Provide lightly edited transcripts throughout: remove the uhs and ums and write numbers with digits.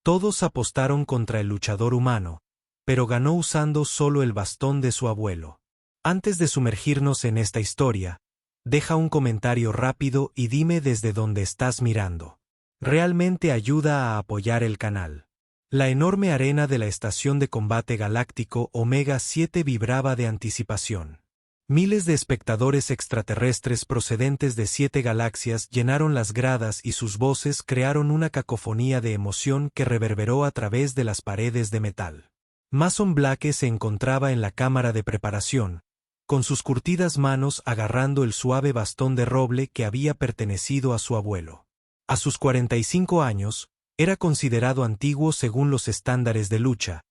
Todos apostaron contra el luchador humano, pero ganó usando solo el bastón de su abuelo. Antes de sumergirnos en esta historia, deja un comentario rápido y dime desde dónde estás mirando. Realmente ayuda a apoyar el canal. La enorme arena de la estación de combate galáctico Omega 7 vibraba de anticipación. Miles de espectadores extraterrestres procedentes de 7 galaxias llenaron las gradas y sus voces crearon una cacofonía de emoción que reverberó a través de las paredes de metal. Mason Blake se encontraba en la cámara de preparación, con sus curtidas manos agarrando el suave bastón de roble que había pertenecido a su abuelo. A sus 45 años, era considerado antiguo según los estándares de lucha,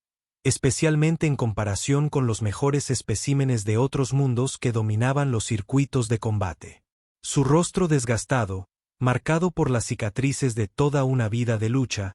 especialmente en comparación con los mejores especímenes de otros mundos que dominaban los circuitos de combate. Su rostro desgastado, marcado por las cicatrices de toda una vida de lucha,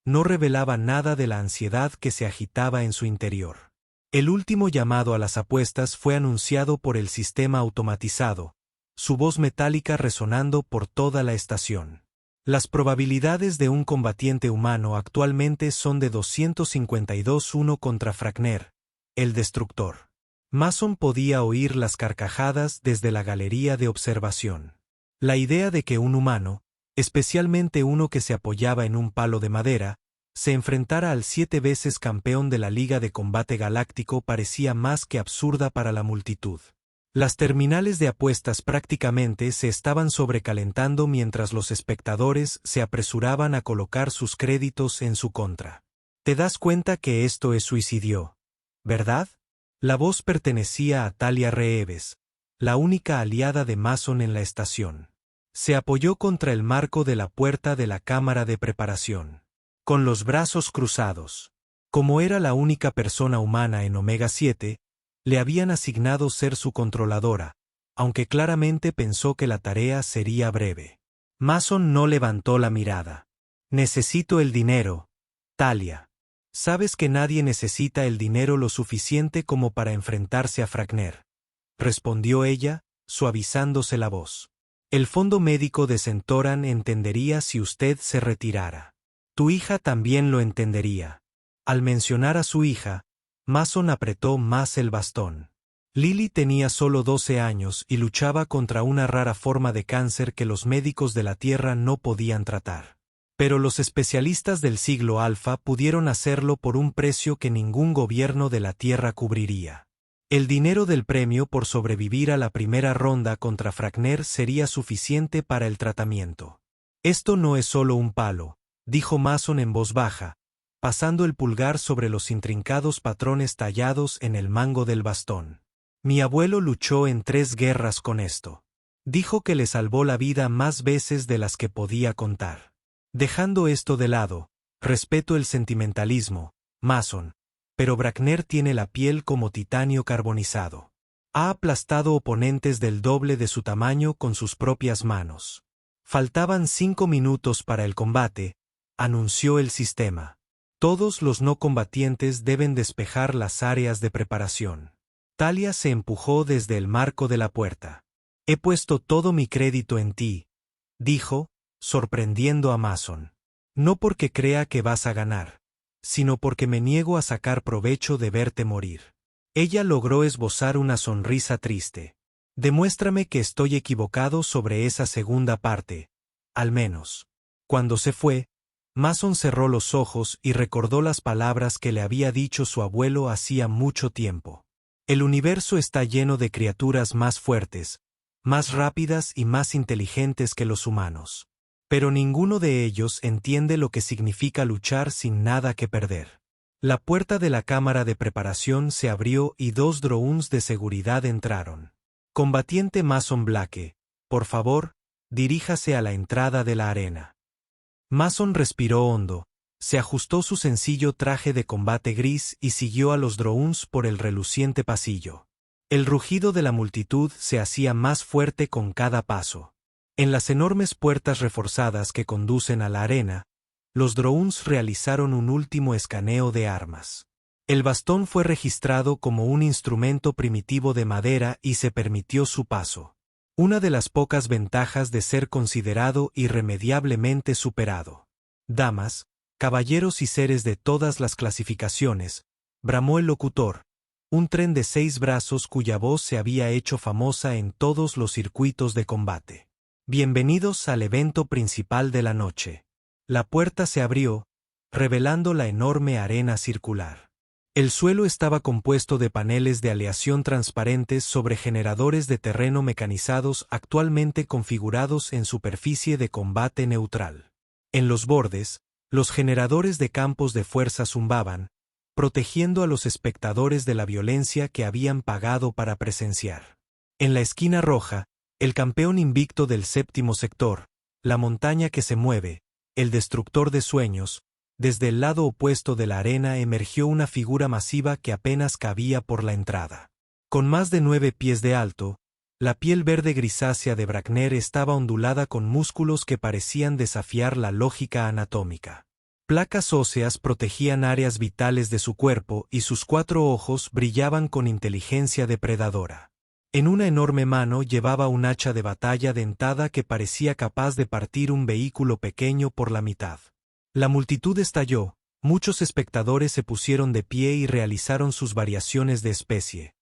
no revelaba nada de la ansiedad que se agitaba en su interior. El último llamado a las apuestas fue anunciado por el sistema automatizado, su voz metálica resonando por toda la estación. Las probabilidades de un combatiente humano actualmente son de 252-1 contra Fragner, el destructor. Mason podía oír las carcajadas desde la galería de observación. La idea de que un humano, especialmente uno que se apoyaba en un palo de madera, se enfrentara al 7 veces campeón de la Liga de Combate Galáctico parecía más que absurda para la multitud. Las terminales de apuestas prácticamente se estaban sobrecalentando mientras los espectadores se apresuraban a colocar sus créditos en su contra. ¿Te das cuenta que esto es suicidio, verdad? La voz pertenecía a Talia Reeves, la única aliada de Mason en la estación. Se apoyó contra el marco de la puerta de la cámara de preparación, con los brazos cruzados. Como era la única persona humana en Omega 7, le habían asignado ser su controladora, aunque claramente pensó que la tarea sería breve. Mason no levantó la mirada. Necesito el dinero, Talia. Sabes que nadie necesita el dinero lo suficiente como para enfrentarse a Fragner, respondió ella, suavizándose la voz. El fondo médico de Centauran entendería si usted se retirara. Tu hija también lo entendería. Al mencionar a su hija, Mason apretó más el bastón. Lily tenía solo 12 años y luchaba contra una rara forma de cáncer que los médicos de la Tierra no podían tratar. Pero los especialistas del siglo Alfa pudieron hacerlo por un precio que ningún gobierno de la Tierra cubriría. El dinero del premio por sobrevivir a la primera ronda contra Fragner sería suficiente para el tratamiento. Esto no es solo un palo, dijo Mason en voz baja, pasando el pulgar sobre los intrincados patrones tallados en el mango del bastón. Mi abuelo luchó en 3 guerras con esto. Dijo que le salvó la vida más veces de las que podía contar. Dejando esto de lado, respeto el sentimentalismo, Mason, pero Fragner tiene la piel como titanio carbonizado. Ha aplastado oponentes del doble de su tamaño con sus propias manos. Faltaban 5 minutos para el combate, anunció el sistema. Todos los no combatientes deben despejar las áreas de preparación. Talia se empujó desde el marco de la puerta. He puesto todo mi crédito en ti, dijo, sorprendiendo a Mason. No porque crea que vas a ganar, sino porque me niego a sacar provecho de verte morir. Ella logró esbozar una sonrisa triste. Demuéstrame que estoy equivocado sobre esa segunda parte, al menos. Cuando se fue, Mason cerró los ojos y recordó las palabras que le había dicho su abuelo hacía mucho tiempo. El universo está lleno de criaturas más fuertes, más rápidas y más inteligentes que los humanos. Pero ninguno de ellos entiende lo que significa luchar sin nada que perder. La puerta de la cámara de preparación se abrió y 2 drones de seguridad entraron. Combatiente Mason Blake, por favor, diríjase a la entrada de la arena. Mason respiró hondo, se ajustó su sencillo traje de combate gris y siguió a los drones por el reluciente pasillo. El rugido de la multitud se hacía más fuerte con cada paso. En las enormes puertas reforzadas que conducen a la arena, los drones realizaron un último escaneo de armas. El bastón fue registrado como un instrumento primitivo de madera y se permitió su paso. Una de las pocas ventajas de ser considerado irremediablemente superado. Damas, Caballeros y seres de todas las clasificaciones, bramó el locutor, un tren de 6 brazos cuya voz se había hecho famosa en todos los circuitos de combate. Bienvenidos al evento principal de la noche. La puerta se abrió, revelando la enorme arena circular. El suelo estaba compuesto de paneles de aleación transparentes sobre generadores de terreno mecanizados actualmente configurados en superficie de combate neutral. En los bordes, los generadores de campos de fuerza zumbaban, protegiendo a los espectadores de la violencia que habían pagado para presenciar. En la esquina roja, el campeón invicto del séptimo sector, la montaña que se mueve, el destructor de sueños, desde el lado opuesto de la arena emergió una figura masiva que apenas cabía por la entrada. Con más de 9 pies de alto, la piel verde grisácea de Brakner estaba ondulada con músculos que parecían desafiar la lógica anatómica. Placas óseas protegían áreas vitales de su cuerpo y sus 4 ojos brillaban con inteligencia depredadora. En una enorme mano llevaba un hacha de batalla dentada que parecía capaz de partir un vehículo pequeño por la mitad. La multitud estalló, muchos espectadores se pusieron de pie y realizaron sus variaciones de especie.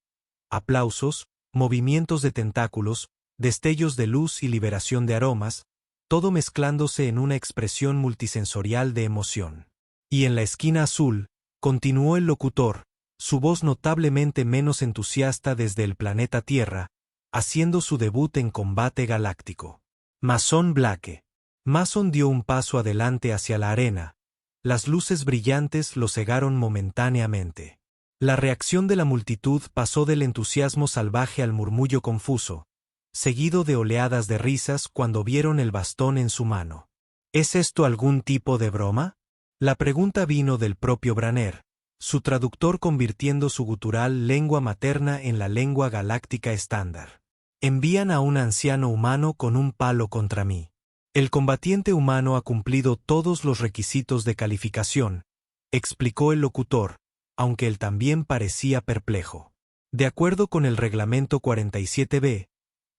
Aplausos, movimientos de tentáculos, destellos de luz y liberación de aromas, todo mezclándose en una expresión multisensorial de emoción. Y en la esquina azul, continuó el locutor, su voz notablemente menos entusiasta desde el planeta Tierra, haciendo su debut en combate galáctico. Mason Blake. Mason dio un paso adelante hacia la arena. Las luces brillantes lo cegaron momentáneamente. La reacción de la multitud pasó del entusiasmo salvaje al murmullo confuso, seguido de oleadas de risas cuando vieron el bastón en su mano. ¿Es esto algún tipo de broma? La pregunta vino del propio Brakner, su traductor convirtiendo su gutural lengua materna en la lengua galáctica estándar. Envían a un anciano humano con un palo contra mí. El combatiente humano ha cumplido todos los requisitos de calificación, explicó el locutor, aunque él también parecía perplejo. De acuerdo con el reglamento 47b,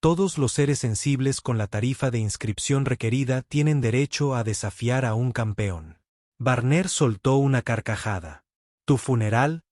todos los seres sensibles con la tarifa de inscripción requerida tienen derecho a desafiar a un campeón. Brakner soltó una carcajada. Tu funeral,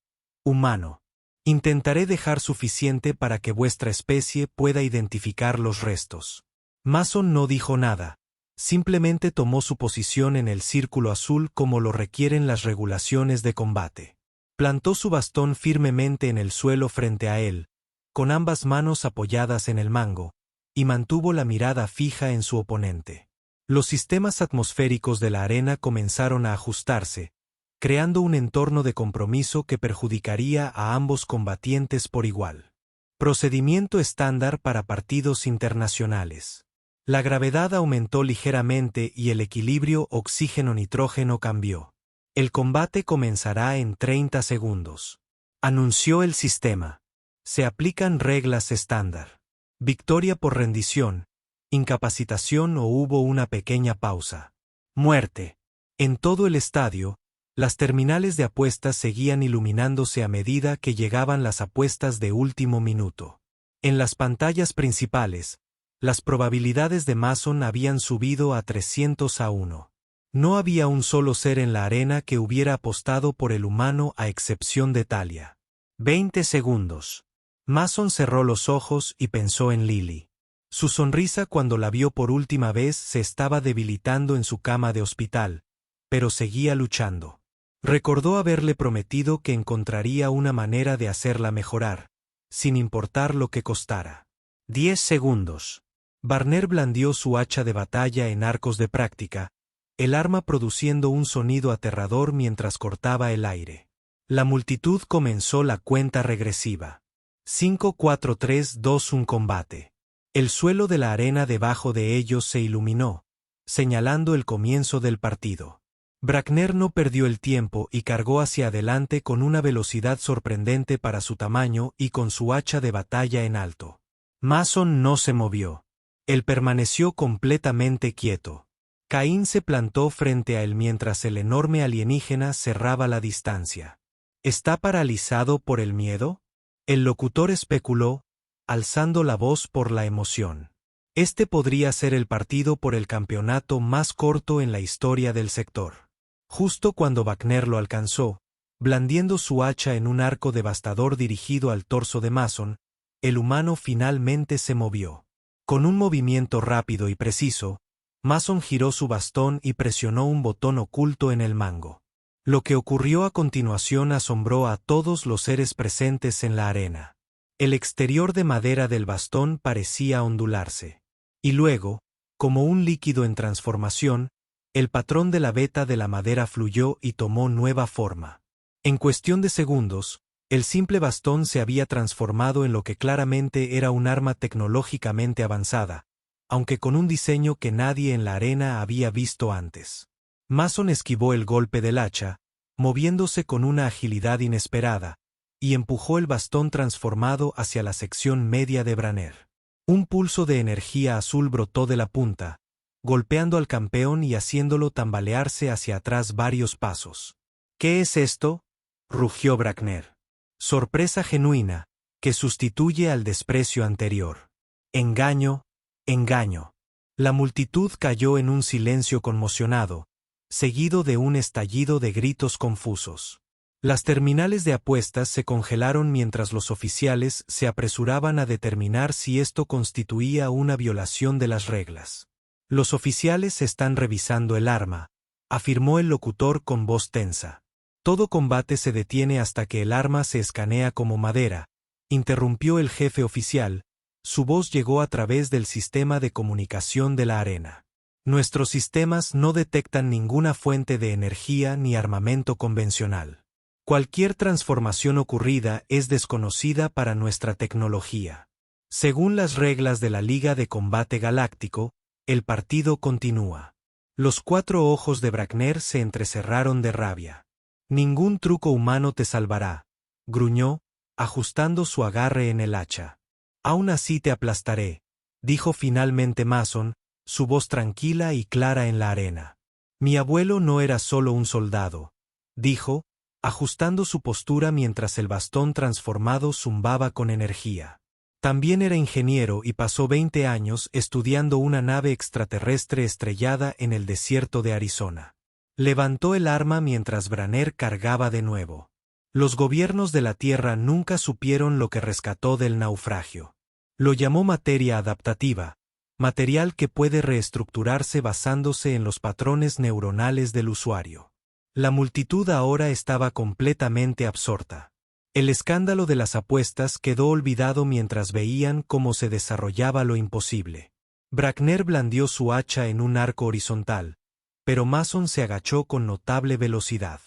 humano. Intentaré dejar suficiente para que vuestra especie pueda identificar los restos. Mason no dijo nada. Simplemente tomó su posición en el círculo azul como lo requieren las regulaciones de combate. Plantó su bastón firmemente en el suelo frente a él, con ambas manos apoyadas en el mango, y mantuvo la mirada fija en su oponente. Los sistemas atmosféricos de la arena comenzaron a ajustarse, creando un entorno de compromiso que perjudicaría a ambos combatientes por igual. Procedimiento estándar para partidos internacionales. La gravedad aumentó ligeramente y el equilibrio oxígeno-nitrógeno cambió. El combate comenzará en 30 segundos. Anunció el sistema. Se aplican reglas estándar. Victoria por rendición, incapacitación o hubo una pequeña pausa. Muerte. En todo el estadio, las terminales de apuestas seguían iluminándose a medida que llegaban las apuestas de último minuto. En las pantallas principales, las probabilidades de Mason habían subido a 300-1. No había un solo ser en la arena que hubiera apostado por el humano a excepción de Talia. 20 segundos. Mason cerró los ojos y pensó en Lily. Su sonrisa cuando la vio por última vez se estaba debilitando en su cama de hospital, pero seguía luchando. Recordó haberle prometido que encontraría una manera de hacerla mejorar, sin importar lo que costara. 10 segundos. Brakner blandió su hacha de batalla en arcos de práctica, el arma produciendo un sonido aterrador mientras cortaba el aire. La multitud comenzó la cuenta regresiva. 5, 4, 3, 2, 1 combate. El suelo de la arena debajo de ellos se iluminó, señalando el comienzo del partido. Brakner no perdió el tiempo y cargó hacia adelante con una velocidad sorprendente para su tamaño y con su hacha de batalla en alto. Mason no se movió. Él permaneció completamente quieto. Caín se plantó frente a él mientras el enorme alienígena cerraba la distancia. ¿Está paralizado por el miedo? El locutor especuló, alzando la voz por la emoción. Este podría ser el partido por el campeonato más corto en la historia del sector. Justo cuando Wagner lo alcanzó, blandiendo su hacha en un arco devastador dirigido al torso de Mason, el humano finalmente se movió. Con un movimiento rápido y preciso, Mason giró su bastón y presionó un botón oculto en el mango. Lo que ocurrió a continuación asombró a todos los seres presentes en la arena. El exterior de madera del bastón parecía ondularse. Y luego, como un líquido en transformación, el patrón de la veta de la madera fluyó y tomó nueva forma. En cuestión de segundos, el simple bastón se había transformado en lo que claramente era un arma tecnológicamente avanzada, aunque con un diseño que nadie en la arena había visto antes. Mason esquivó el golpe del hacha, moviéndose con una agilidad inesperada, y empujó el bastón transformado hacia la sección media de Wagner. Un pulso de energía azul brotó de la punta, golpeando al campeón y haciéndolo tambalearse hacia atrás varios pasos. ¿Qué es esto?, rugió Wagner. Sorpresa genuina, que sustituye al desprecio anterior. Engaño, engaño. La multitud cayó en un silencio conmocionado, seguido de un estallido de gritos confusos. Las terminales de apuestas se congelaron mientras los oficiales se apresuraban a determinar si esto constituía una violación de las reglas. Los oficiales están revisando el arma, afirmó el locutor con voz tensa. Todo combate se detiene hasta que el arma se escanea como madera, interrumpió el jefe oficial. Su voz llegó a través del sistema de comunicación de la arena. Nuestros sistemas no detectan ninguna fuente de energía ni armamento convencional. Cualquier transformación ocurrida es desconocida para nuestra tecnología. Según las reglas de la Liga de Combate Galáctico, el partido continúa. Los 4 ojos de Wagner se entrecerraron de rabia. Ningún truco humano te salvará, gruñó, ajustando su agarre en el hacha. Aún así te aplastaré, dijo finalmente Mason, su voz tranquila y clara en la arena. Mi abuelo no era solo un soldado, dijo, ajustando su postura mientras el bastón transformado zumbaba con energía. También era ingeniero y pasó 20 años estudiando una nave extraterrestre estrellada en el desierto de Arizona. Levantó el arma mientras Wagner cargaba de nuevo. Los gobiernos de la Tierra nunca supieron lo que rescató del naufragio. Lo llamó materia adaptativa, material que puede reestructurarse basándose en los patrones neuronales del usuario. La multitud ahora estaba completamente absorta. El escándalo de las apuestas quedó olvidado mientras veían cómo se desarrollaba lo imposible. Wagner blandió su hacha en un arco horizontal, pero Mason se agachó con notable velocidad.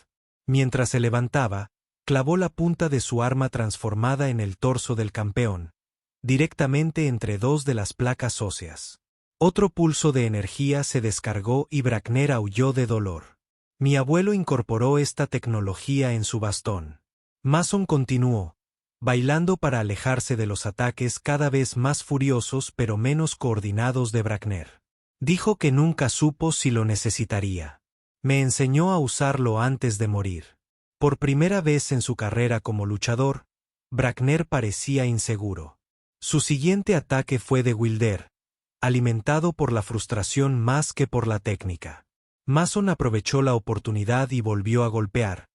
Mientras se levantaba, clavó la punta de su arma transformada en el torso del campeón, directamente entre 2 de las placas óseas. Otro pulso de energía se descargó y Wagner aulló de dolor. Mi abuelo incorporó esta tecnología en su bastón. Mason continuó, bailando para alejarse de los ataques cada vez más furiosos pero menos coordinados de Wagner. Dijo que nunca supo si lo necesitaría. Me enseñó a usarlo antes de morir. Por primera vez en su carrera como luchador, Wagner parecía inseguro. Su siguiente ataque fue de Wilder, alimentado por la frustración más que por la técnica. Mason aprovechó la oportunidad y volvió a golpear,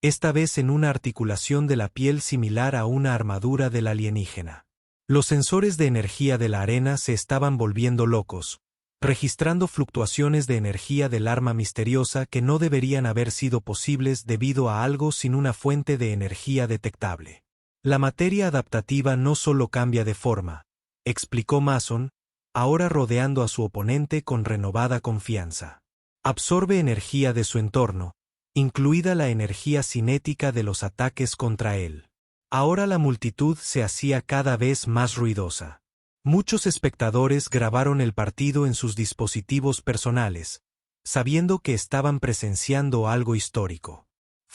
esta vez en una articulación de la piel similar a una armadura del alienígena. Los sensores de energía de la arena se estaban volviendo locos, registrando fluctuaciones de energía del arma misteriosa que no deberían haber sido posibles debido a algo sin una fuente de energía detectable. La materia adaptativa no solo cambia de forma, explicó Mason, ahora rodeando a su oponente con renovada confianza. Absorbe energía de su entorno, incluida la energía cinética de los ataques contra él. Ahora la multitud se hacía cada vez más ruidosa. Muchos espectadores grabaron el partido en sus dispositivos personales, sabiendo que estaban presenciando algo histórico.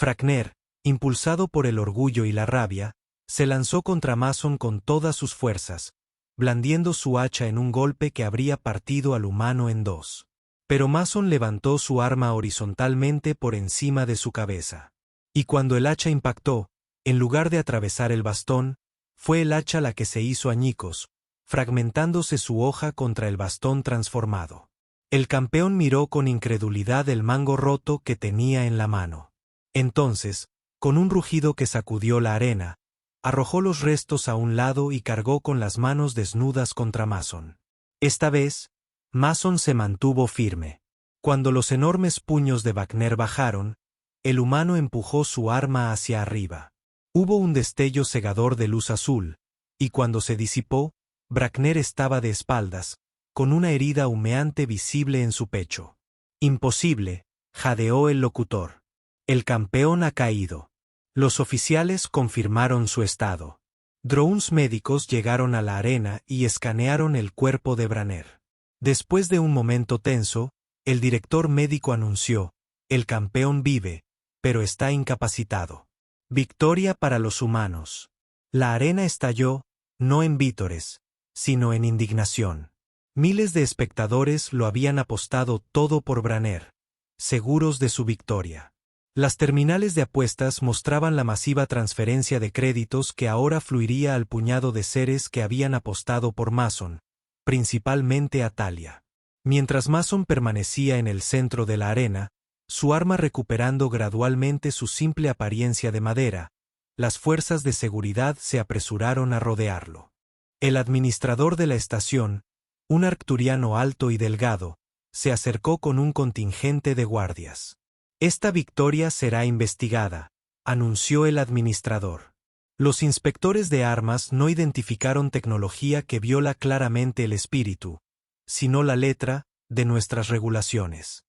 Wagner, impulsado por el orgullo y la rabia, se lanzó contra Mason con todas sus fuerzas, blandiendo su hacha en un golpe que habría partido al humano en 2. Pero Mason levantó su arma horizontalmente por encima de su cabeza. Y cuando el hacha impactó, en lugar de atravesar el bastón, fue el hacha la que se hizo añicos, fragmentándose su hoja contra el bastón transformado. El campeón miró con incredulidad el mango roto que tenía en la mano. Entonces, con un rugido que sacudió la arena, arrojó los restos a un lado y cargó con las manos desnudas contra Mason. Esta vez, Mason se mantuvo firme. Cuando los enormes puños de Wagner bajaron, el humano empujó su arma hacia arriba. Hubo un destello cegador de luz azul, y cuando se disipó, Wagner estaba de espaldas, con una herida humeante visible en su pecho. Imposible, jadeó el locutor. El campeón ha caído. Los oficiales confirmaron su estado. Drones médicos llegaron a la arena y escanearon el cuerpo de Wagner. Después de un momento tenso, el director médico anunció: el campeón vive, pero está incapacitado. Victoria para los humanos. La arena estalló, no en vítores, sino en indignación. Miles de espectadores lo habían apostado todo por Wagner, seguros de su victoria. Las terminales de apuestas mostraban la masiva transferencia de créditos que ahora fluiría al puñado de seres que habían apostado por Mason, principalmente a Talia. Mientras Mason permanecía en el centro de la arena, su arma recuperando gradualmente su simple apariencia de madera, las fuerzas de seguridad se apresuraron a rodearlo. El administrador de la estación, un arcturiano alto y delgado, se acercó con un contingente de guardias. Esta victoria será investigada, anunció el administrador. Los inspectores de armas no identificaron tecnología que viola claramente el espíritu, sino la letra de nuestras regulaciones.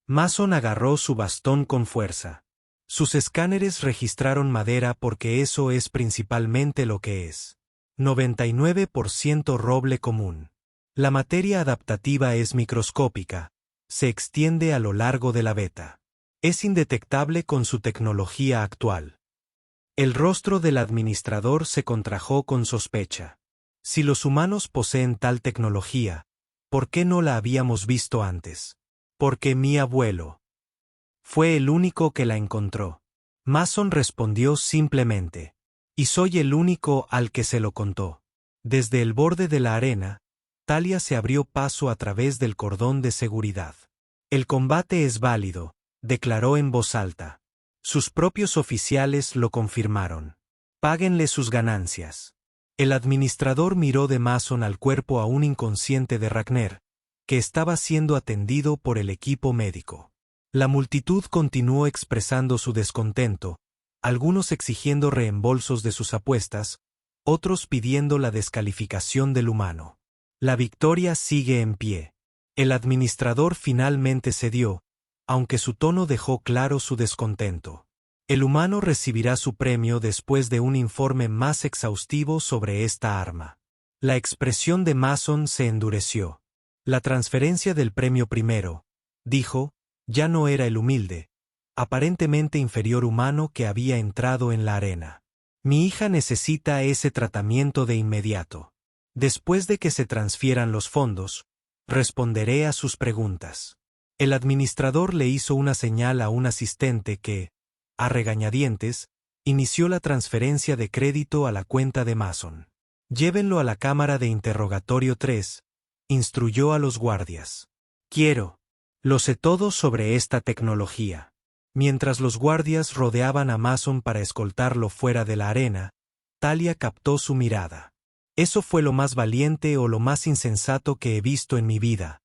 Mason agarró su bastón con fuerza. Sus escáneres registraron madera porque eso es principalmente lo que es. 99% roble común. La materia adaptativa es microscópica, se extiende a lo largo de la beta. Es indetectable con su tecnología actual. El rostro del administrador se contrajo con sospecha. Si los humanos poseen tal tecnología, ¿por qué no la habíamos visto antes? Porque mi abuelo fue el único que la encontró. Mason respondió simplemente. Y soy el único al que se lo contó. Desde el borde de la arena, Talia se abrió paso a través del cordón de seguridad. El combate es válido, declaró en voz alta. Sus propios oficiales lo confirmaron. Páguenle sus ganancias. El administrador miró de Mason al cuerpo aún inconsciente de Wagner, que estaba siendo atendido por el equipo médico. La multitud continuó expresando su descontento, algunos exigiendo reembolsos de sus apuestas, otros pidiendo la descalificación del humano. La victoria sigue en pie. El administrador finalmente cedió, aunque su tono dejó claro su descontento. El humano recibirá su premio después de un informe más exhaustivo sobre esta arma. La expresión de Mason se endureció. La transferencia del premio primero, dijo, ya no era el humilde, aparentemente inferior humano que había entrado en la arena. Mi hija necesita ese tratamiento de inmediato. Después de que se transfieran los fondos, responderé a sus preguntas. El administrador le hizo una señal a un asistente que, a regañadientes, inició la transferencia de crédito a la cuenta de Mason. Llévenlo a la cámara de interrogatorio 3, instruyó a los guardias. Lo sé todo sobre esta tecnología. Mientras los guardias rodeaban a Mason para escoltarlo fuera de la arena, Talia captó su mirada. Eso fue lo más valiente o lo más insensato que he visto en mi vida,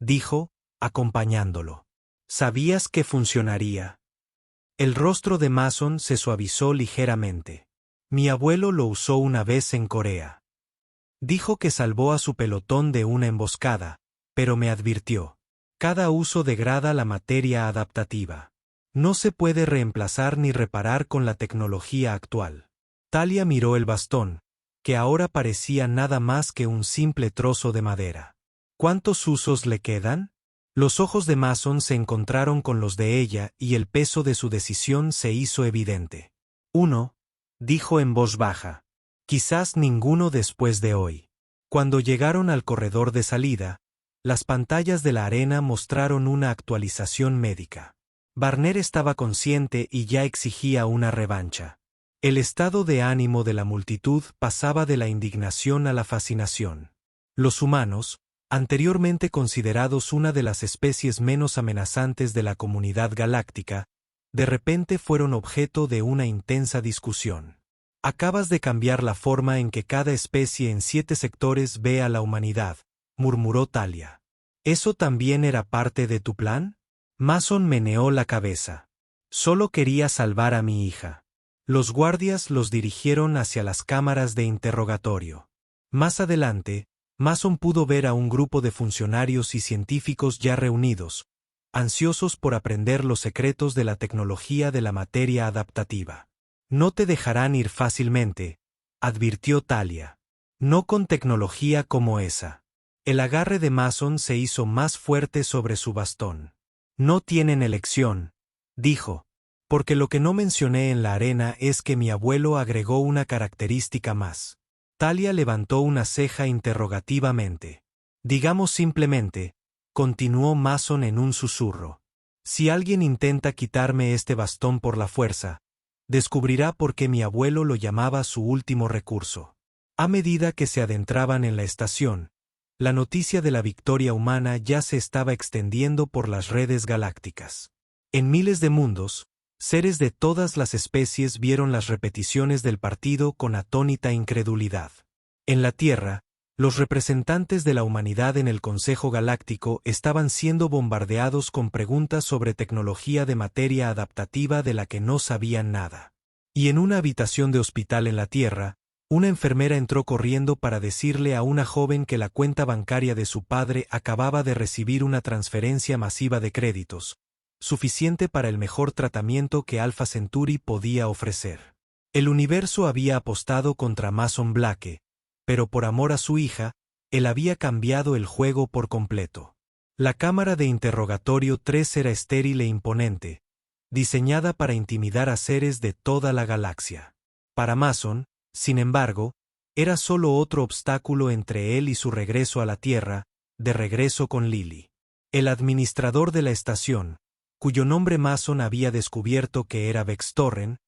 dijo, acompañándolo. ¿Sabías que funcionaría? El rostro de Mason se suavizó ligeramente. Mi abuelo lo usó una vez en Corea. Dijo que salvó a su pelotón de una emboscada, pero me advirtió. Cada uso degrada la materia adaptativa. No se puede reemplazar ni reparar con la tecnología actual. Talia miró el bastón, que ahora parecía nada más que un simple trozo de madera. ¿Cuántos usos le quedan? Los ojos de Mason se encontraron con los de ella y el peso de su decisión se hizo evidente. 1, dijo en voz baja. Quizás ninguno después de hoy. Cuando llegaron al corredor de salida, las pantallas de la arena mostraron una actualización médica. Wagner estaba consciente y ya exigía una revancha. El estado de ánimo de la multitud pasaba de la indignación a la fascinación. Los humanos, Anteriormente considerados una de las especies menos amenazantes de la comunidad galáctica, de repente fueron objeto de una intensa discusión. Acabas de cambiar la forma en que cada especie en 7 sectores ve a la humanidad, murmuró Talia. ¿Eso también era parte de tu plan? Mason meneó la cabeza. Solo quería salvar a mi hija. Los guardias los dirigieron hacia las cámaras de interrogatorio. Más adelante, Mason pudo ver a un grupo de funcionarios y científicos ya reunidos, ansiosos por aprender los secretos de la tecnología de la materia adaptativa. No te dejarán ir fácilmente, advirtió Talia. No con tecnología como esa. El agarre de Mason se hizo más fuerte sobre su bastón. No tienen elección, dijo, porque lo que no mencioné en la arena es que mi abuelo agregó una característica más. Talia levantó una ceja interrogativamente. Digamos simplemente, continuó Mason en un susurro. Si alguien intenta quitarme este bastón por la fuerza, descubrirá por qué mi abuelo lo llamaba su último recurso. A medida que se adentraban en la estación, la noticia de la victoria humana ya se estaba extendiendo por las redes galácticas. En miles de mundos, seres de todas las especies vieron las repeticiones del partido con atónita incredulidad. En la Tierra, los representantes de la humanidad en el Consejo Galáctico estaban siendo bombardeados con preguntas sobre tecnología de materia adaptativa de la que no sabían nada. Y en una habitación de hospital en la Tierra, una enfermera entró corriendo para decirle a una joven que la cuenta bancaria de su padre acababa de recibir una transferencia masiva de créditos, suficiente para el mejor tratamiento que Alpha Centauri podía ofrecer. El universo había apostado contra Mason Blake, pero por amor a su hija, él había cambiado el juego por completo. La cámara de interrogatorio 3 era estéril e imponente, diseñada para intimidar a seres de toda la galaxia. Para Mason, sin embargo, era solo otro obstáculo entre él y su regreso a la Tierra, de regreso con Lily. El administrador de la estación, cuyo nombre Mason había descubierto que era Vex Torren,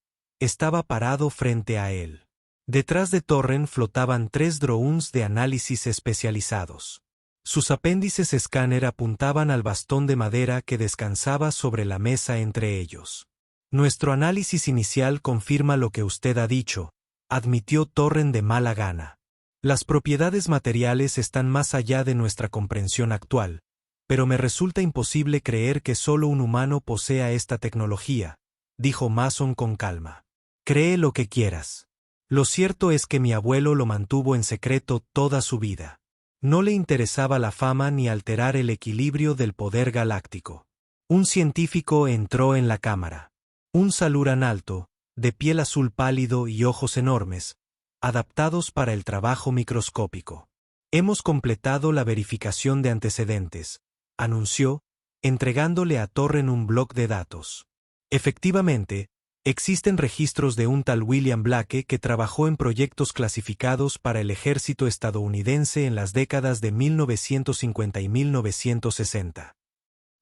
estaba parado frente a él. Detrás de Torren flotaban 3 drones de análisis especializados. Sus apéndices escáner apuntaban al bastón de madera que descansaba sobre la mesa entre ellos. Nuestro análisis inicial confirma lo que usted ha dicho, admitió Torren de mala gana. Las propiedades materiales están más allá de nuestra comprensión actual, pero me resulta imposible creer que solo un humano posea esta tecnología, dijo Mason con calma. Cree lo que quieras. Lo cierto es que mi abuelo lo mantuvo en secreto toda su vida. No le interesaba la fama ni alterar el equilibrio del poder galáctico. Un científico entró en la cámara. Un Saluran alto, de piel azul pálido y ojos enormes, adaptados para el trabajo microscópico. Hemos completado la verificación de antecedentes, anunció, entregándole a Torren un bloc de datos. Efectivamente, existen registros de un tal William Blake que trabajó en proyectos clasificados para el ejército estadounidense en las décadas de 1950 y 1960.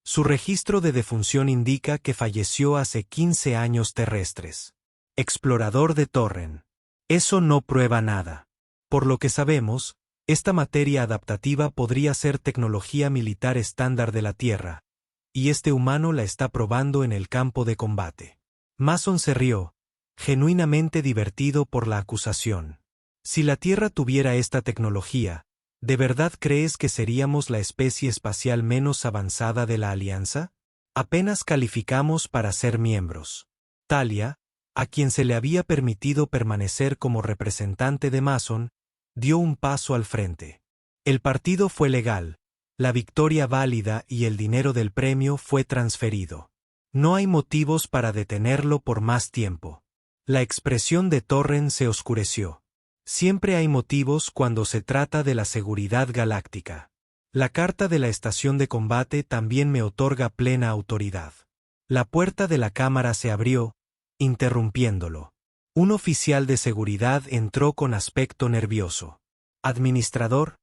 Su registro de defunción indica que falleció hace 15 años terrestres. Explorador de Torren. Eso no prueba nada. Por lo que sabemos, esta materia adaptativa podría ser tecnología militar estándar de la Tierra, y este humano la está probando en el campo de combate. Mason se rió, genuinamente divertido por la acusación. Si la Tierra tuviera esta tecnología, ¿de verdad crees que seríamos la especie espacial menos avanzada de la Alianza? Apenas calificamos para ser miembros. Talia, a quien se le había permitido permanecer como representante de Mason, dio un paso al frente. El partido fue legal, la victoria válida y el dinero del premio fue transferido. No hay motivos para detenerlo por más tiempo. La expresión de Torren se oscureció. Siempre hay motivos cuando se trata de la seguridad galáctica. La carta de la estación de combate también me otorga plena autoridad. La puerta de la cámara se abrió, interrumpiéndolo. Un oficial de seguridad entró con aspecto nervioso. Administrador,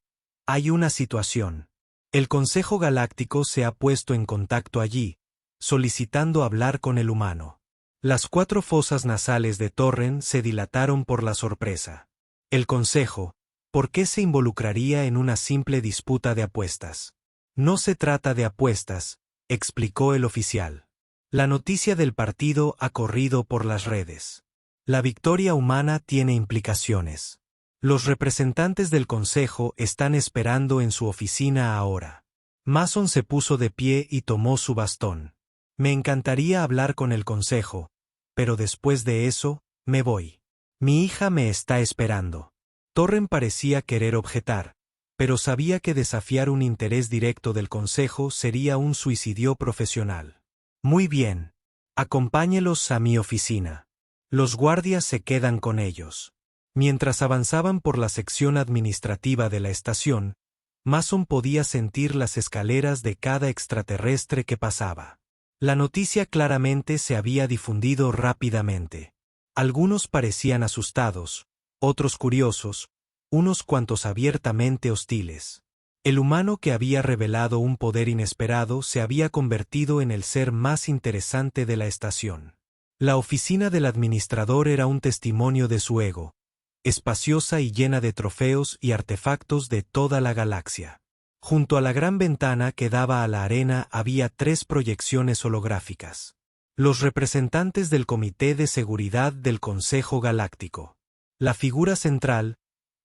hay una situación. El Consejo Galáctico se ha puesto en contacto allí, solicitando hablar con el humano. Las 4 fosas nasales de Torren se dilataron por la sorpresa. El Consejo, ¿Por qué se involucraría en una simple disputa de apuestas? No se trata de apuestas, explicó el oficial. La noticia del partido ha corrido por las redes. La victoria humana tiene implicaciones. Los representantes del consejo están esperando en su oficina ahora. Mason se puso de pie y tomó su bastón. Me encantaría hablar con el consejo, pero después de eso, me voy. Mi hija me está esperando. Torren parecía querer objetar, pero sabía que desafiar un interés directo del consejo sería un suicidio profesional. Muy bien. Acompáñelos a mi oficina. Los guardias se quedan con ellos. Mientras avanzaban por la sección administrativa de la estación, Mason podía sentir las escaleras de cada extraterrestre que pasaba. La noticia claramente se había difundido rápidamente. Algunos parecían asustados, otros curiosos, unos cuantos abiertamente hostiles. El humano que había revelado un poder inesperado se había convertido en el ser más interesante de la estación. La oficina del administrador era un testimonio de su ego, espaciosa y llena de trofeos y artefactos de toda la galaxia. Junto a la gran ventana que daba a la arena había 3 proyecciones holográficas. Los representantes del Comité de Seguridad del Consejo Galáctico. La figura central,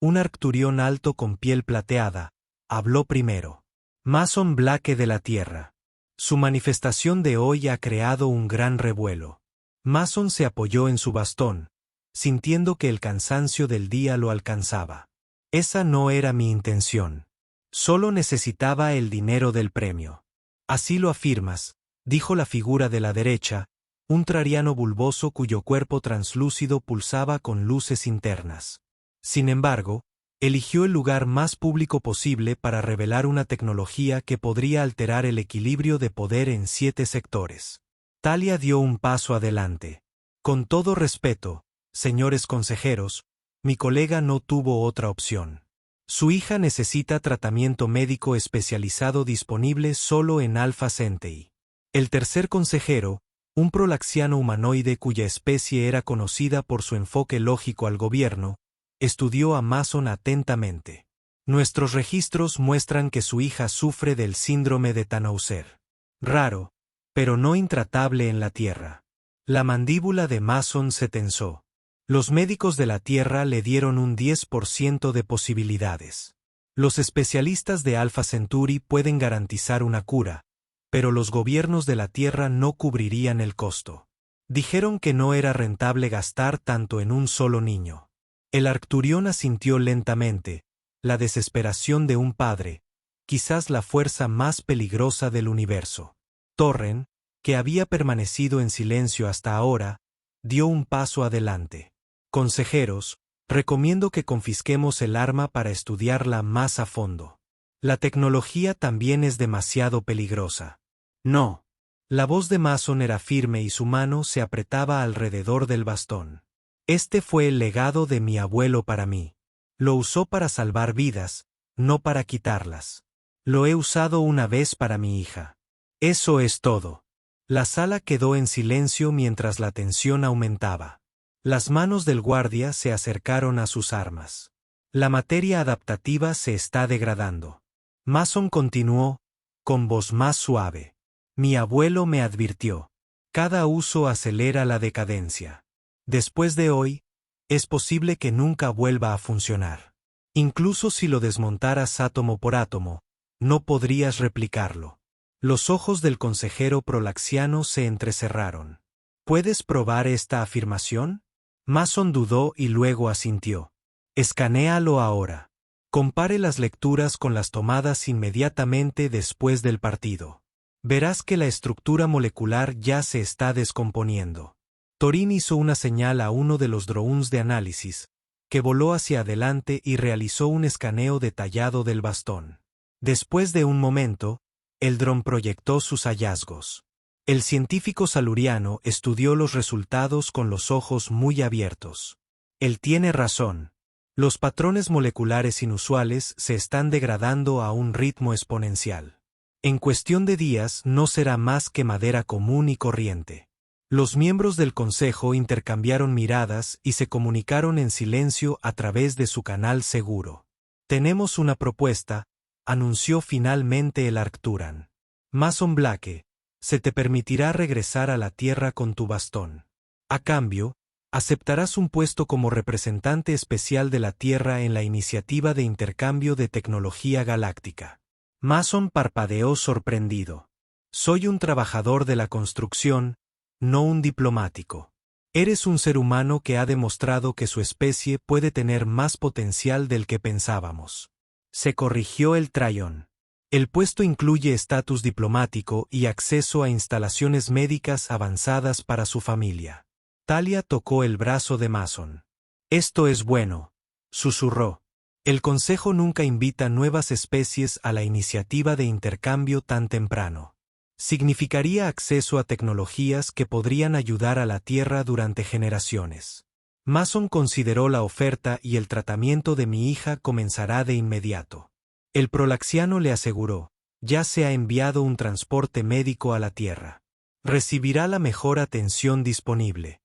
un arcturión alto con piel plateada, habló primero. Mason Blake de la Tierra. Su manifestación de hoy ha creado un gran revuelo. Mason se apoyó en su bastón, sintiendo que el cansancio del día lo alcanzaba. Esa no era mi intención. Solo necesitaba el dinero del premio. Así lo afirmas, dijo la figura de la derecha, un trariano bulboso cuyo cuerpo translúcido pulsaba con luces internas. Sin embargo, eligió el lugar más público posible para revelar una tecnología que podría alterar el equilibrio de poder en 7 sectores. Talia dio un paso adelante. Con todo respeto, señores consejeros, mi colega no tuvo otra opción. Su hija necesita tratamiento médico especializado disponible solo en Alpha Centauri. El tercer consejero, un prolaxiano humanoide cuya especie era conocida por su enfoque lógico al gobierno, estudió a Mason atentamente. Nuestros registros muestran que su hija sufre del síndrome de Tannhäuser. Raro, pero no intratable en la Tierra. La mandíbula de Mason se tensó. Los médicos de la Tierra le dieron un 10% de posibilidades. Los especialistas de Alpha Centauri pueden garantizar una cura, pero los gobiernos de la Tierra no cubrirían el costo. Dijeron que no era rentable gastar tanto en un solo niño. El arcturión asintió lentamente, la desesperación de un padre, quizás la fuerza más peligrosa del universo. Torren, que había permanecido en silencio hasta ahora, dio un paso adelante. Consejeros, recomiendo que confisquemos el arma para estudiarla más a fondo. La tecnología también es demasiado peligrosa. No. La voz de Mason era firme y su mano se apretaba alrededor del bastón. Este fue el legado de mi abuelo para mí. Lo usó para salvar vidas, no para quitarlas. Lo he usado una vez para mi hija. Eso es todo. La sala quedó en silencio mientras la tensión aumentaba. Las manos del guardia se acercaron a sus armas. La materia adaptativa se está degradando. Mason continuó, con voz más suave. Mi abuelo me advirtió. Cada uso acelera la decadencia. Después de hoy, es posible que nunca vuelva a funcionar. Incluso si lo desmontaras átomo por átomo, no podrías replicarlo. Los ojos del consejero prolaxiano se entrecerraron. ¿Puedes probar esta afirmación? Mason dudó y luego asintió. Escanéalo ahora. Compare las lecturas con las tomadas inmediatamente después del partido. Verás que la estructura molecular ya se está descomponiendo. Torin hizo una señal a uno de los drones de análisis, que voló hacia adelante y realizó un escaneo detallado del bastón. Después de un momento, el dron proyectó sus hallazgos. El científico saluriano estudió los resultados con los ojos muy abiertos. Él tiene razón. Los patrones moleculares inusuales se están degradando a un ritmo exponencial. En cuestión de días no será más que madera común y corriente. Los miembros del consejo intercambiaron miradas y se comunicaron en silencio a través de su canal seguro. Tenemos una propuesta, anunció finalmente el Arcturan. Mason Blake, se te permitirá regresar a la Tierra con tu bastón. A cambio, aceptarás un puesto como representante especial de la Tierra en la iniciativa de intercambio de tecnología galáctica. Mason parpadeó sorprendido. Soy un trabajador de la construcción, no un diplomático. Eres un ser humano que ha demostrado que su especie puede tener más potencial del que pensábamos. Se corrigió el Tryon. El puesto incluye estatus diplomático y acceso a instalaciones médicas avanzadas para su familia. Talia tocó el brazo de Mason. Esto es bueno, susurró. El Consejo nunca invita nuevas especies a la iniciativa de intercambio tan temprano. Significaría acceso a tecnologías que podrían ayudar a la Tierra durante generaciones. Mason consideró la oferta y el tratamiento de mi hija comenzará de inmediato. El prolaxiano le aseguró, ya se ha enviado un transporte médico a la Tierra. Recibirá la mejor atención disponible.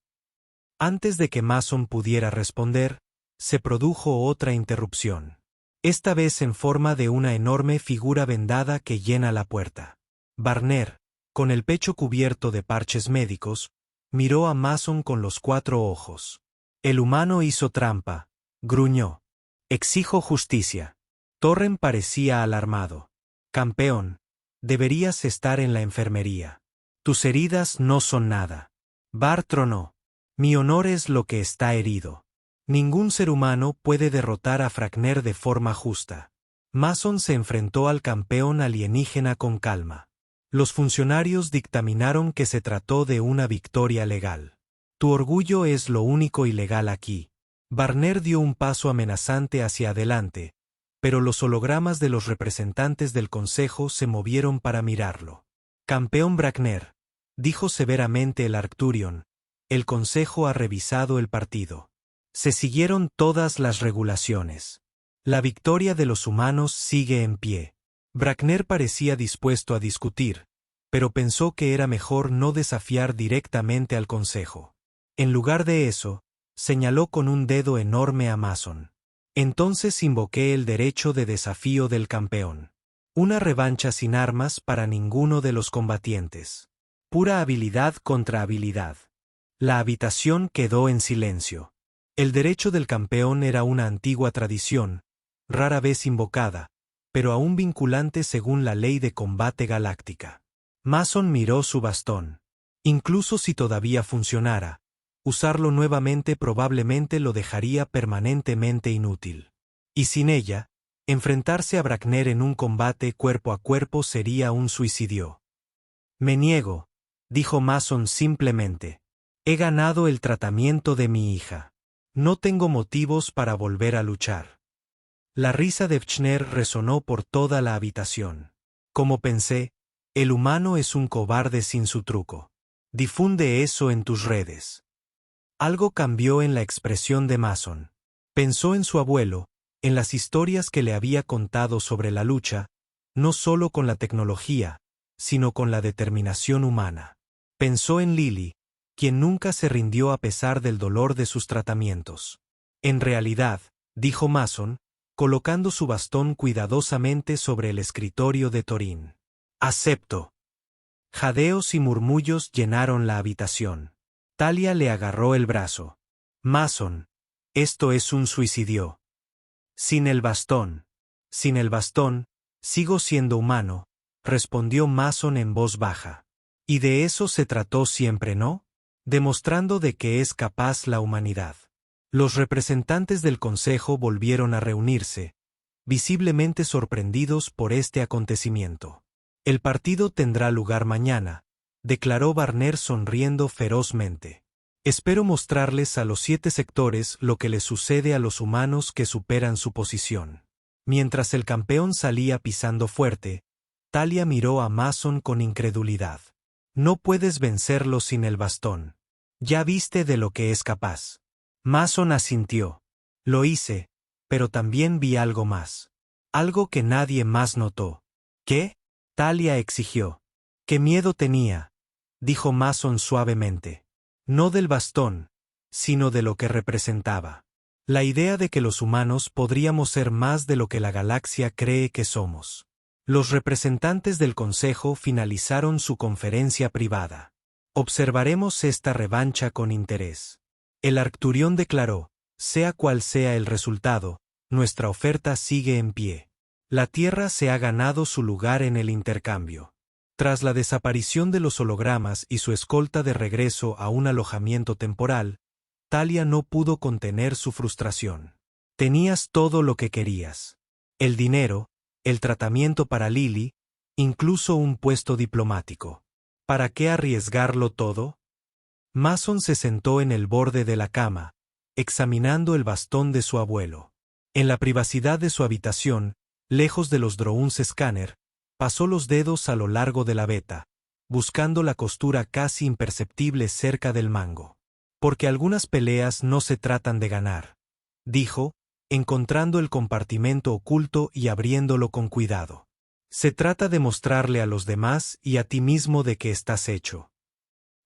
Antes de que Mason pudiera responder, se produjo otra interrupción. Esta vez en forma de una enorme figura vendada que llena la puerta. Barner, con el pecho cubierto de parches médicos, miró a Mason con los 4 ojos. El humano hizo trampa, gruñó. Exijo justicia. Torren parecía alarmado. Campeón, deberías estar en la enfermería. Tus heridas no son nada. Bar tronó. Mi honor es lo que está herido. Ningún ser humano puede derrotar a Fragner de forma justa. Mason se enfrentó al campeón alienígena con calma. Los funcionarios dictaminaron que se trató de una victoria legal. Tu orgullo es lo único ilegal aquí. Barner dio un paso amenazante hacia adelante, pero los hologramas de los representantes del Consejo se movieron para mirarlo. Campeón Bragner, dijo severamente el Arcturion, el Consejo ha revisado el partido. Se siguieron todas las regulaciones. La victoria de los humanos sigue en pie. Bragner parecía dispuesto a discutir, pero pensó que era mejor no desafiar directamente al Consejo. En lugar de eso, señaló con un dedo enorme a Mason. Entonces invoqué el derecho de desafío del campeón. Una revancha sin armas para ninguno de los combatientes. Pura habilidad contra habilidad. La habitación quedó en silencio. El derecho del campeón era una antigua tradición, rara vez invocada, pero aún vinculante según la ley de combate galáctica. Mason miró su bastón. Incluso si todavía funcionara, usarlo nuevamente probablemente lo dejaría permanentemente inútil. Y sin ella, enfrentarse a Bragner en un combate cuerpo a cuerpo sería un suicidio. Me niego, dijo Mason simplemente. He ganado el tratamiento de mi hija. No tengo motivos para volver a luchar. La risa de Fchner resonó por toda la habitación. Como pensé, el humano es un cobarde sin su truco. Difunde eso en tus redes. Algo cambió en la expresión de Mason. Pensó en su abuelo, en las historias que le había contado sobre la lucha, no solo con la tecnología, sino con la determinación humana. Pensó en Lily, quien nunca se rindió a pesar del dolor de sus tratamientos. En realidad, dijo Mason, colocando su bastón cuidadosamente sobre el escritorio de Torín. Acepto. Jadeos y murmullos llenaron la habitación. Talia le agarró el brazo. Mason, esto es un suicidio. Sin el bastón, sigo siendo humano, respondió Mason en voz baja. Y de eso se trató siempre, ¿no? Demostrando de que es capaz la humanidad. Los representantes del Consejo volvieron a reunirse, visiblemente sorprendidos por este acontecimiento. El partido tendrá lugar mañana, declaró Barner sonriendo ferozmente. Espero mostrarles a los 7 sectores lo que les sucede a los humanos que superan su posición. Mientras el campeón salía pisando fuerte, Talia miró a Mason con incredulidad. No puedes vencerlo sin el bastón. Ya viste de lo que es capaz. Mason asintió. Lo hice, pero también vi algo más. Algo que nadie más notó. ¿Qué? Talia exigió. ¿Qué miedo tenía? Dijo Mason suavemente. No del bastón, sino de lo que representaba. La idea de que los humanos podríamos ser más de lo que la galaxia cree que somos. Los representantes del Consejo finalizaron su conferencia privada. Observaremos esta revancha con interés. El Arcturión declaró, sea cual sea el resultado, nuestra oferta sigue en pie. La Tierra se ha ganado su lugar en el intercambio. Tras la desaparición de los hologramas y su escolta de regreso a un alojamiento temporal, Talia no pudo contener su frustración. Tenías todo lo que querías. El dinero, el tratamiento para Lily, incluso un puesto diplomático. ¿Para qué arriesgarlo todo? Mason se sentó en el borde de la cama, examinando el bastón de su abuelo. En la privacidad de su habitación, lejos de los drones escáner, pasó los dedos a lo largo de la veta, buscando la costura casi imperceptible cerca del mango. Porque algunas peleas no se tratan de ganar, dijo, encontrando el compartimento oculto y abriéndolo con cuidado. Se trata de mostrarle a los demás y a ti mismo de qué estás hecho.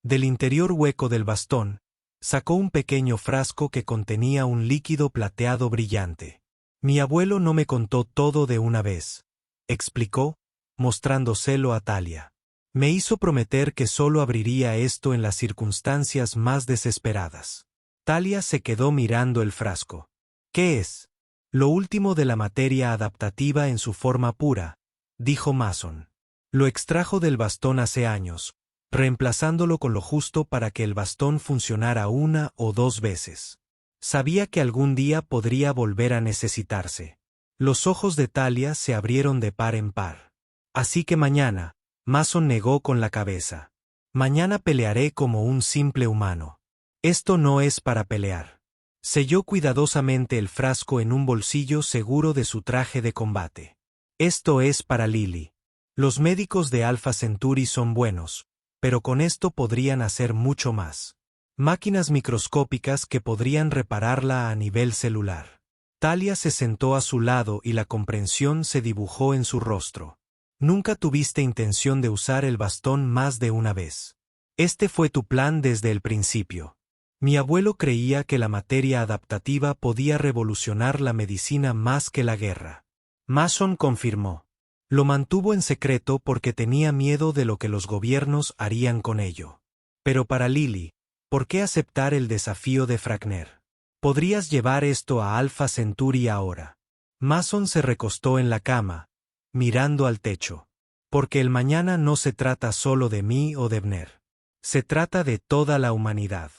Del interior hueco del bastón, sacó un pequeño frasco que contenía un líquido plateado brillante. Mi abuelo no me contó todo de una vez, explicó, mostrándoselo a Talia. Me hizo prometer que solo abriría esto en las circunstancias más desesperadas. Talia se quedó mirando el frasco. ¿Qué es? Lo último de la materia adaptativa en su forma pura, dijo Mason. Lo extrajo del bastón hace años, reemplazándolo con lo justo para que el bastón funcionara una o dos veces. Sabía que algún día podría volver a necesitarse. Los ojos de Talia se abrieron de par en par. Así que mañana, Mason negó con la cabeza. Mañana pelearé como un simple humano. Esto no es para pelear. Selló cuidadosamente el frasco en un bolsillo seguro de su traje de combate. Esto es para Lily. Los médicos de Alpha Centauri son buenos, pero con esto podrían hacer mucho más. Máquinas microscópicas que podrían repararla a nivel celular. Talia se sentó a su lado y la comprensión se dibujó en su rostro. Nunca tuviste intención de usar el bastón más de una vez. Este fue tu plan desde el principio. Mi abuelo creía que la materia adaptativa podía revolucionar la medicina más que la guerra. Mason confirmó. Lo mantuvo en secreto porque tenía miedo de lo que los gobiernos harían con ello. Pero para Lily, ¿por qué aceptar el desafío de Fragner? Podrías llevar esto a Alpha Centauri ahora. Mason se recostó en la cama, mirando al techo. Porque el mañana no se trata solo de mí o de Bner. Se trata de toda la humanidad.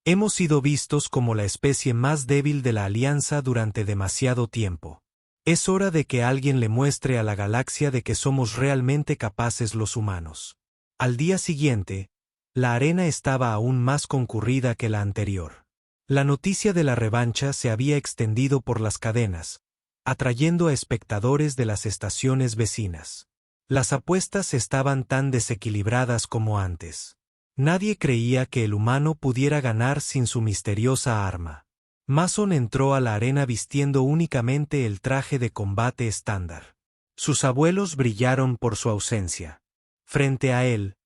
Hemos sido vistos como la especie más débil de la Alianza durante demasiado tiempo. Es hora de que alguien le muestre a la galaxia de que somos realmente capaces los humanos. Al día siguiente, la arena estaba aún más concurrida que la anterior. La noticia de la revancha se había extendido por las cadenas, atrayendo a espectadores de las estaciones vecinas. Las apuestas estaban tan desequilibradas como antes. Nadie creía que el humano pudiera ganar sin su misteriosa arma. Mason entró a la arena vistiendo únicamente el traje de combate estándar. Sus abuelos brillaron por su ausencia. Frente a él,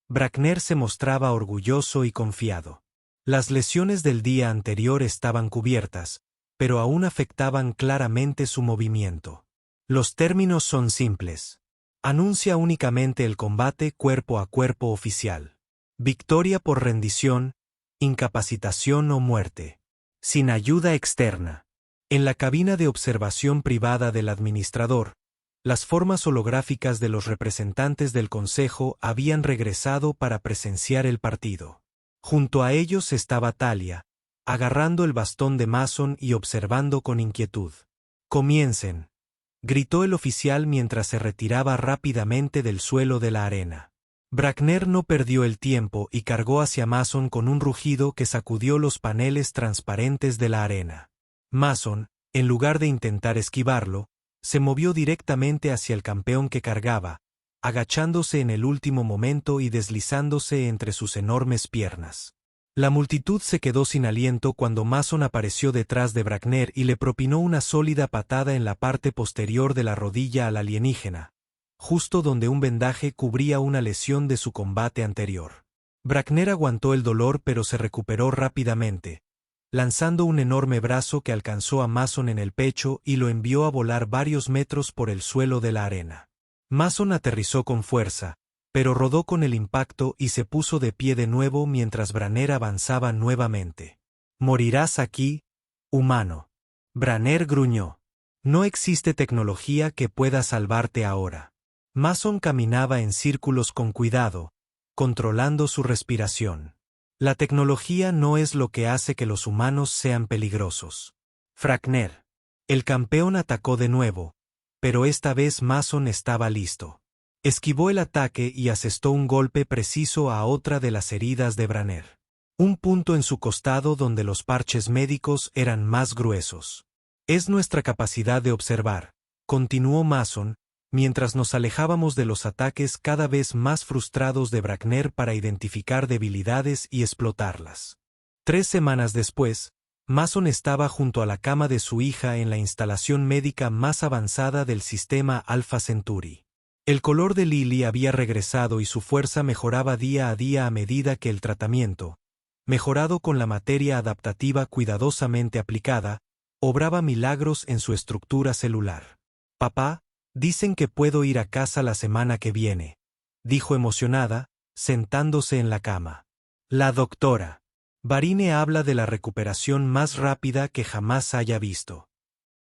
Bragner se mostraba orgulloso y confiado. Las lesiones del día anterior estaban cubiertas, pero aún afectaban claramente su movimiento. Los términos son simples. Anuncia únicamente el combate cuerpo a cuerpo oficial. Victoria por rendición, incapacitación o muerte. Sin ayuda externa. En la cabina de observación privada del administrador, las formas holográficas de los representantes del Consejo habían regresado para presenciar el partido. Junto a ellos estaba Talia, agarrando el bastón de Mason y observando con inquietud. «Comiencen», gritó el oficial mientras se retiraba rápidamente del suelo de la arena. Bragner no perdió el tiempo y cargó hacia Mason con un rugido que sacudió los paneles transparentes de la arena. Mason, en lugar de intentar esquivarlo, se movió directamente hacia el campeón que cargaba, agachándose en el último momento y deslizándose entre sus enormes piernas. La multitud se quedó sin aliento cuando Mason apareció detrás de Bragner y le propinó una sólida patada en la parte posterior de la rodilla al alienígena, justo donde un vendaje cubría una lesión de su combate anterior. Bragner aguantó el dolor pero se recuperó rápidamente, lanzando un enorme brazo que alcanzó a Mason en el pecho y lo envió a volar varios metros por el suelo de la arena. Mason aterrizó con fuerza, pero rodó con el impacto y se puso de pie de nuevo mientras Branner avanzaba nuevamente. «Morirás aquí, humano». Branner gruñó. «No existe tecnología que pueda salvarte ahora». Mason caminaba en círculos con cuidado, controlando su respiración. La tecnología no es lo que hace que los humanos sean peligrosos. Frackner. El campeón atacó de nuevo, pero esta vez Mason estaba listo. Esquivó el ataque y asestó un golpe preciso a otra de las heridas de Branner. Un punto en su costado donde los parches médicos eran más gruesos. «Es nuestra capacidad de observar», continuó Mason, mientras nos alejábamos de los ataques cada vez más frustrados de Brackner para identificar debilidades y explotarlas. 3 semanas después, Mason estaba junto a la cama de su hija en la instalación médica más avanzada del sistema Alpha Centauri. El color de Lily había regresado y su fuerza mejoraba día a día a medida que el tratamiento, mejorado con la materia adaptativa cuidadosamente aplicada, obraba milagros en su estructura celular. «Papá, dicen que puedo ir a casa la semana que viene», dijo emocionada, sentándose en la cama. «La doctora Varine habla de la recuperación más rápida que jamás haya visto».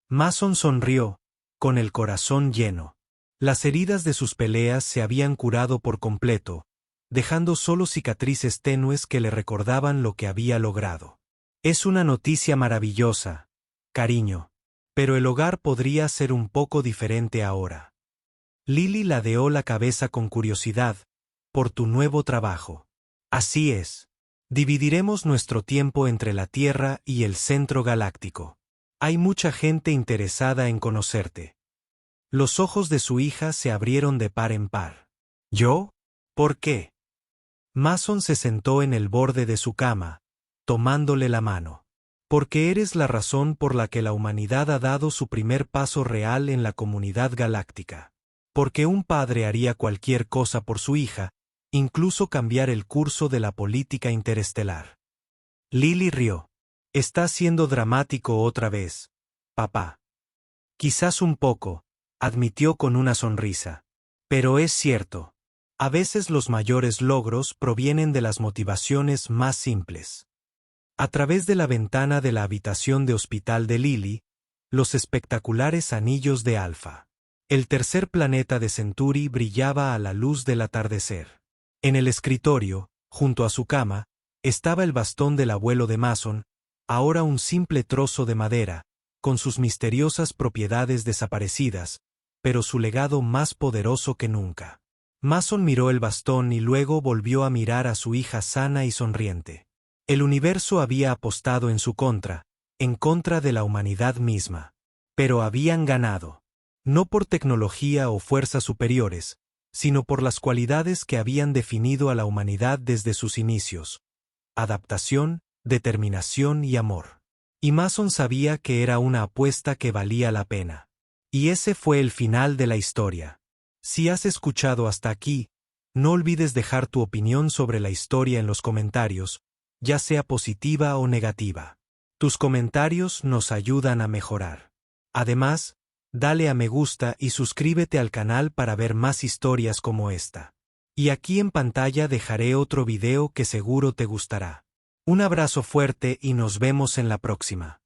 Mason sonrió, con el corazón lleno. Las heridas de sus peleas se habían curado por completo, dejando solo cicatrices tenues que le recordaban lo que había logrado. «Es una noticia maravillosa, cariño. Pero el hogar podría ser un poco diferente ahora». Lily ladeó la cabeza con curiosidad. «Por tu nuevo trabajo». «Así es. Dividiremos nuestro tiempo entre la Tierra y el centro galáctico. Hay mucha gente interesada en conocerte». Los ojos de su hija se abrieron de par en par. «¿Yo? ¿Por qué?» Mason se sentó en el borde de su cama, tomándole la mano. «Porque eres la razón por la que la humanidad ha dado su primer paso real en la comunidad galáctica. Porque un padre haría cualquier cosa por su hija, incluso cambiar el curso de la política interestelar». Lily rió. «Estás siendo dramático otra vez, papá». «Quizás un poco», admitió con una sonrisa. «Pero es cierto. A veces los mayores logros provienen de las motivaciones más simples». A través de la ventana de la habitación de hospital de Lily, los espectaculares anillos de Alfa. El tercer planeta de Centauri brillaba a la luz del atardecer. En el escritorio, junto a su cama, estaba el bastón del abuelo de Mason, ahora un simple trozo de madera, con sus misteriosas propiedades desaparecidas, pero su legado más poderoso que nunca. Mason miró el bastón y luego volvió a mirar a su hija sana y sonriente. El universo había apostado en su contra, en contra de la humanidad misma. Pero habían ganado. No por tecnología o fuerzas superiores, sino por las cualidades que habían definido a la humanidad desde sus inicios: adaptación, determinación y amor. Y Mason sabía que era una apuesta que valía la pena. Y ese fue el final de la historia. Si has escuchado hasta aquí, no olvides dejar tu opinión sobre la historia en los comentarios, ya sea positiva o negativa. Tus comentarios nos ayudan a mejorar. Además, dale a me gusta y suscríbete al canal para ver más historias como esta. Y aquí en pantalla dejaré otro video que seguro te gustará. Un abrazo fuerte y nos vemos en la próxima.